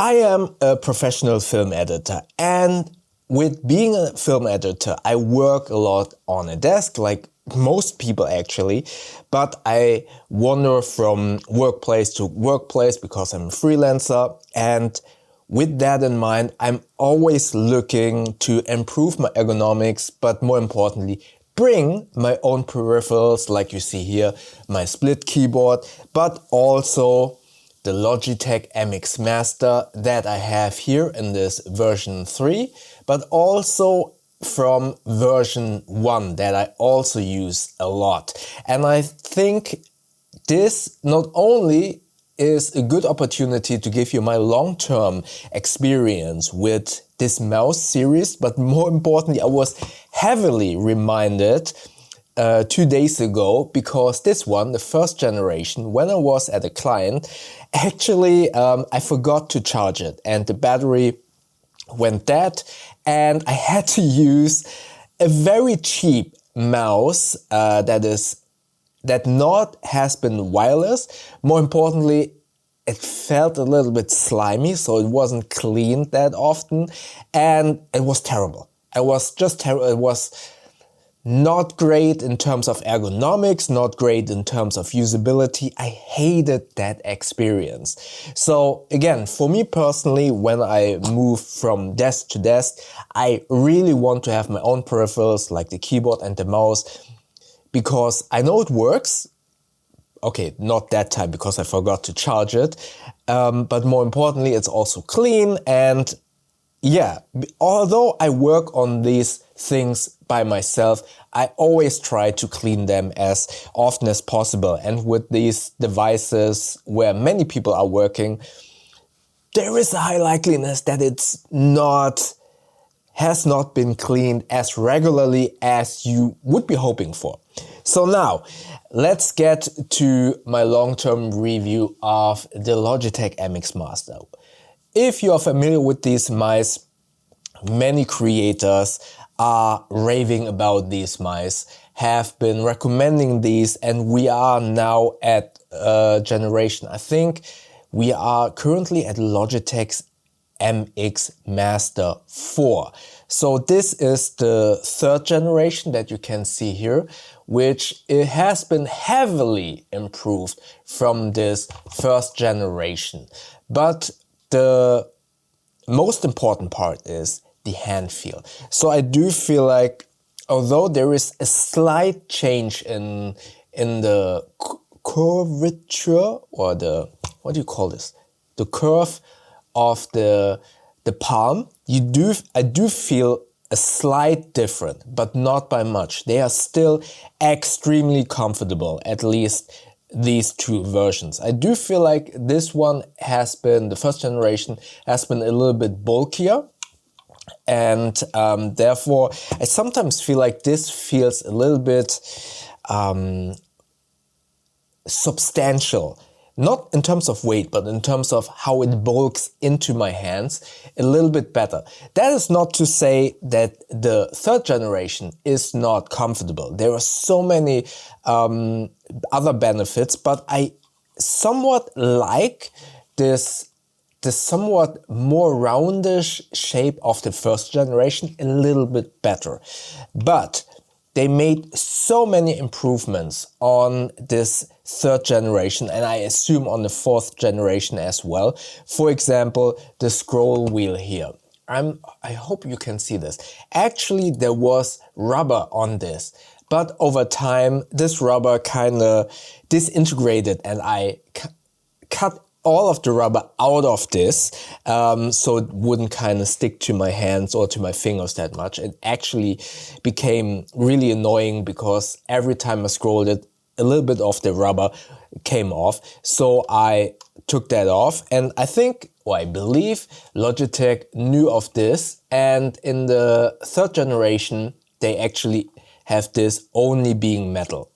I am a professional film editor, and with being a film editor, I work a lot on a desk, like most people actually, but I wander from workplace to workplace because I'm a freelancer, and with that in mind, I'm always looking to improve my ergonomics, but more importantly, bring my own peripherals, like you see here, my split keyboard, but also the Logitech MX Master that I have here in this version 3, but also from version 1 that I also use a lot. And I think this not only is a good opportunity to give you my long-term experience with this mouse series, but more importantly, I was heavily reminded 2 days ago, because this one, the first generation, when I was at a client, actually I forgot to charge it and the battery went dead, and I had to use a very cheap mouse that not has been wireless. More importantly, it felt a little bit slimy, so it wasn't cleaned that often, and it was terrible. It was just terrible. It was not great in terms of ergonomics, not great in terms of usability. I hated that experience. So again, for me personally, when I move from desk to desk, I really want to have my own peripherals like the keyboard and the mouse, because I know it works. Okay, not that time because I forgot to charge it. But more importantly, it's also clean. And yeah, although I work on these things by myself, I always try to clean them as often as possible. And with these devices where many people are working, there is a high likeliness that has not been cleaned as regularly as you would be hoping for. So now, let's get to my long-term review of the Logitech MX Master. If you are familiar with these mice, many creators are raving about these mice, have been recommending these, and we are now at generation, I think we are currently at Logitech's MX Master 4. So this is the third generation that you can see here, which it has been heavily improved from this first generation. But the most important part is the hand feel. So I do feel like, although there is a slight change in the curvature, or the, what do you call this? The curve of the palm, I do feel a slight difference, but not by much. They are still extremely comfortable, at least these two versions. I do feel like this one has been, the first generation has been a little bit bulkier, and therefore I sometimes feel like this feels a little bit substantial. Not in terms of weight, but in terms of how it bulks into my hands a little bit better. That is not to say that the third generation is not comfortable. There are so many other benefits, but I somewhat like this somewhat more roundish shape of the first generation a little bit better. But they made so many improvements on this third generation, and I assume on the fourth generation as well. For example, the scroll wheel here. I hope you can see this. Actually, there was rubber on this, but over time, this rubber kind of disintegrated, and I cut all of the rubber out of this, so it wouldn't kind of stick to my hands or to my fingers that much. It actually became really annoying because every time I scrolled it, a little bit of the rubber came off. So I took that off, and I think, or I believe, Logitech knew of this, and in the third generation, they actually have this only being metal.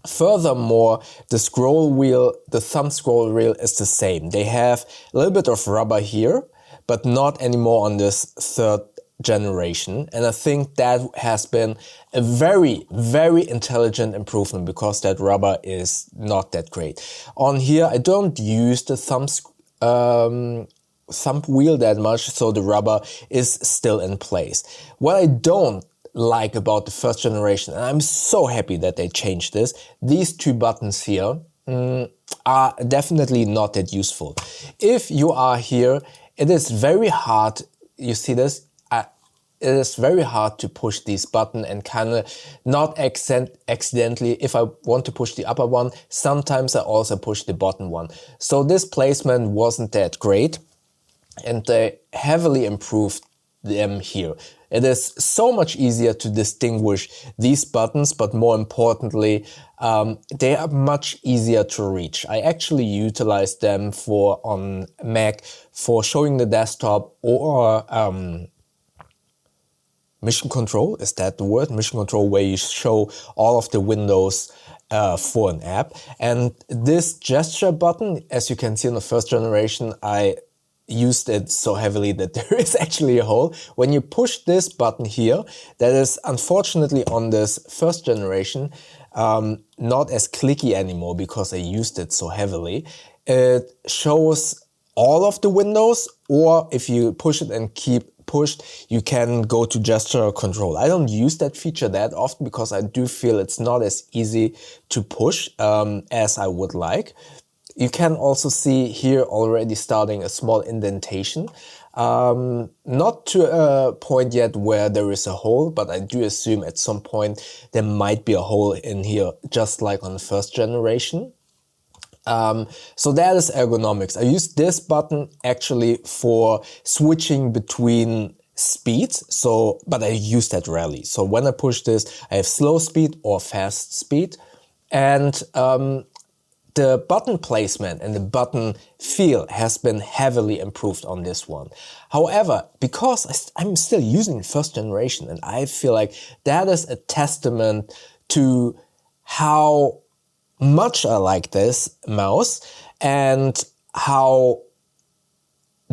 Furthermore, the scroll wheel, the thumb scroll wheel is the same. They have a little bit of rubber here, but not anymore on this third generation. And I think that has been a very, very intelligent improvement, because that rubber is not that great. On here, I don't use the thumb thumb wheel that much, so the rubber is still in place. What I don't like about the first generation, and I'm so happy that they changed this, these two buttons here are definitely not that useful. If you are here, it is very hard, you see this? It is very hard to push this button and kind of not accidentally, if I want to push the upper one, sometimes I also push the bottom one. So this placement wasn't that great, and they heavily improved them here. It is so much easier to distinguish these buttons, but more importantly, they are much easier to reach. I actually utilize them on Mac for showing the desktop or mission control, is that the word? Mission control, where you show all of the windows for an app. And this gesture button, as you can see in the first generation, I used it so heavily that there is actually a hole. When you push this button here, that is unfortunately on this first generation not as clicky anymore because I used it so heavily. It shows all of the windows, or if you push it and keep pushed, you can go to gesture control. I don't use that feature that often because I do feel it's not as easy to push as I would like. You can also see here already starting a small indentation. Not to a point yet where there is a hole, but I do assume at some point there might be a hole in here, just like on the first generation. So that is ergonomics. I use this button actually for switching between speeds, but I use that rarely. So when I push this, I have slow speed or fast speed, and the button placement and the button feel has been heavily improved on this one. However, because I'm still using first generation, and I feel like that is a testament to how much I like this mouse and how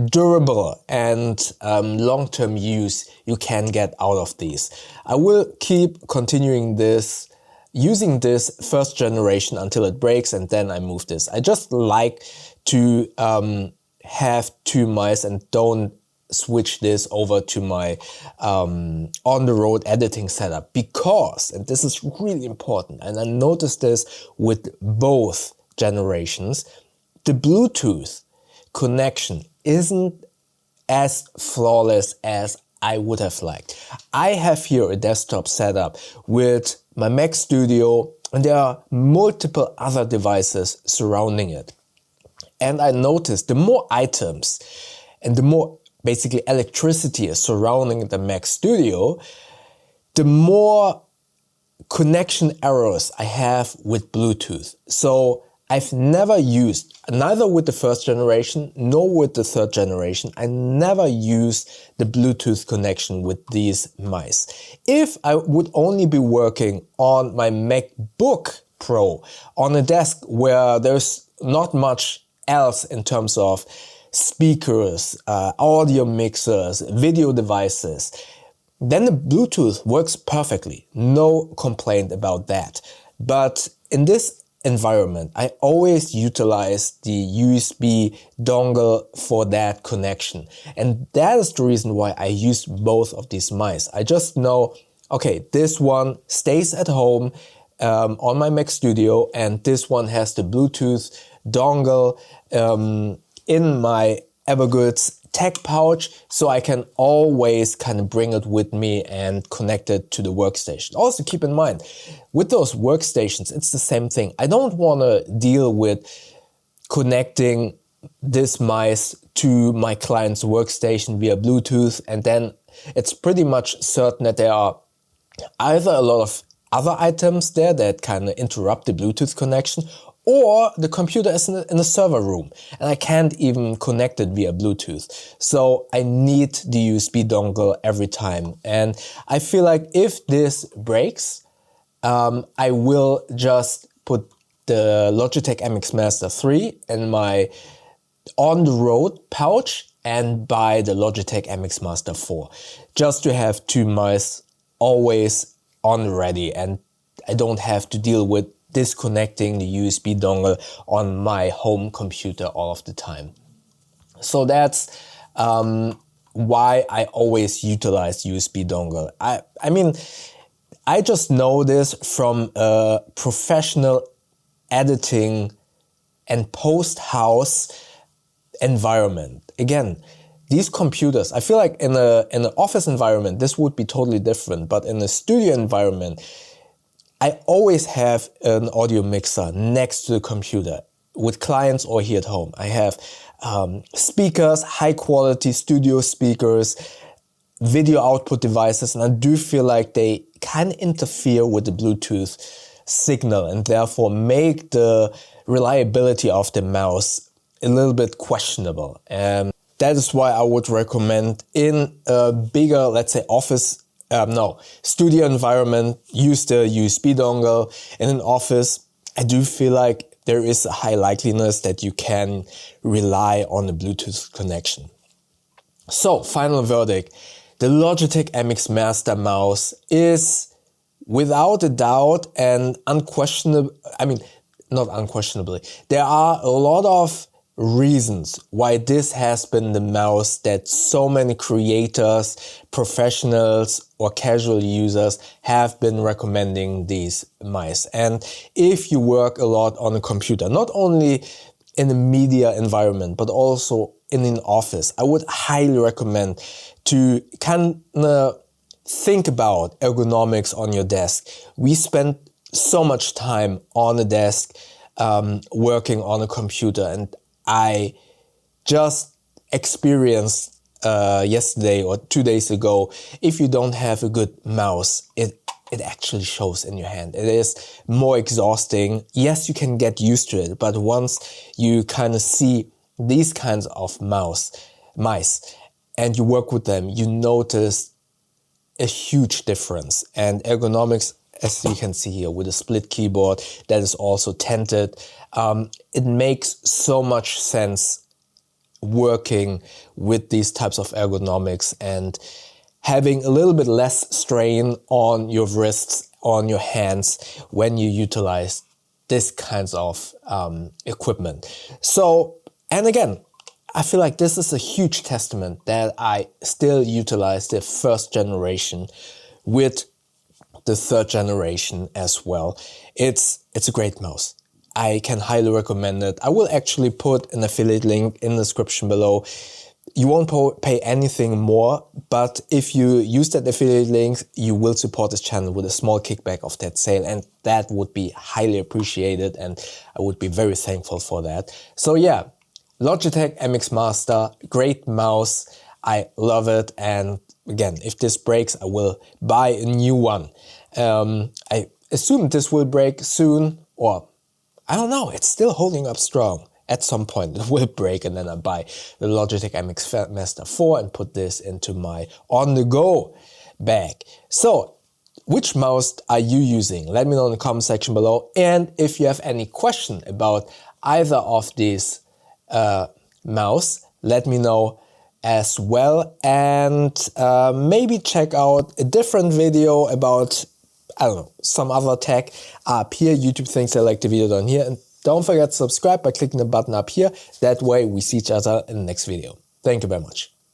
durable and long-term use you can get out of these. I will keep continuing using this first generation until it breaks, and then I move this. I just like to have two mice and don't switch this over to my on-the-road editing setup because, and this is really important, and I noticed this with both generations, the Bluetooth connection isn't as flawless as I would have liked. I have here a desktop setup with my Mac Studio, and there are multiple other devices surrounding it. And I noticed the more items and the more basically electricity is surrounding the Mac Studio, the more connection errors I have with Bluetooth. So I've never used, neither with the first generation nor with the third generation, I never used the Bluetooth connection with these mice. If I would only be working on my MacBook Pro on a desk where there's not much else in terms of speakers, audio mixers, video devices, then the Bluetooth works perfectly. No complaint about that. But in this environment, I always utilize the USB dongle for that connection. And that is the reason why I use both of these mice. I just know, okay, this one stays at home on my Mac Studio, and this one has the Bluetooth dongle in my Evergoods tech pouch, so I can always kind of bring it with me and connect it to the workstation. Also keep in mind, with those workstations, it's the same thing. I don't want to deal with connecting this mice to my client's workstation via Bluetooth, and then it's pretty much certain that there are either a lot of other items there that kind of interrupt the Bluetooth connection, or the computer is in a server room and I can't even connect it via Bluetooth. So I need the USB dongle every time. And I feel like if this breaks, I will just put the Logitech MX Master 3 in my on-the-road pouch and buy the Logitech MX Master 4. Just to have two mice always on ready, and I don't have to deal with disconnecting the USB dongle on my home computer all of the time. So that's why I always utilize USB dongle. I mean, I just know this from a professional editing and post-house environment. Again, these computers, I feel like in an office environment, this would be totally different. But in a studio environment, I always have an audio mixer next to the computer with clients or here at home. I have speakers, high quality studio speakers, video output devices, and I do feel like they kind of interfere with the Bluetooth signal and therefore make the reliability of the mouse a little bit questionable. And that is why I would recommend in a bigger, let's say studio environment, use the USB dongle. In an office, I do feel like there is a high likeliness that you can rely on a Bluetooth connection. So, final verdict. The Logitech MX Master mouse is without a doubt and unquestionable, not unquestionably, there are a lot of reasons why this has been the mouse that so many creators, professionals or casual users have been recommending these mice. And if you work a lot on a computer, not only in a media environment, but also in an office, I would highly recommend to kind of think about ergonomics on your desk. We spend so much time on a desk working on a computer, and I just experienced yesterday or 2 days ago, if you don't have a good mouse, it actually shows in your hand. It is more exhausting. Yes, you can get used to it, but once you kind of see these kinds of mice and you work with them, you notice a huge difference. And ergonomics, as you can see here with a split keyboard that is also tented, it makes so much sense working with these types of ergonomics and having a little bit less strain on your wrists, on your hands when you utilize this kinds of equipment. So, and again, I feel like this is a huge testament that I still utilize the first generation with the third generation as well. It's a great mouse. I can highly recommend it. I will actually put an affiliate link in the description below. You won't pay anything more, but if you use that affiliate link, you will support this channel with a small kickback of that sale, and that would be highly appreciated, and I would be very thankful for that. So yeah, Logitech MX Master, great mouse. I love it, and again, if this breaks, I will buy a new one. I assume this will break soon, or I don't know, it's still holding up strong. At some point it will break, and then I buy the Logitech MX Master 4 and put this into my on-the-go bag. So, which mouse are you using? Let me know in the comment section below. And if you have any question about either of these mouse, let me know as well. And maybe check out a different video about, I don't know, some other tech up here. YouTube thinks I like the video down here. And don't forget to subscribe by clicking the button up here. That way we see each other in the next video. Thank you very much.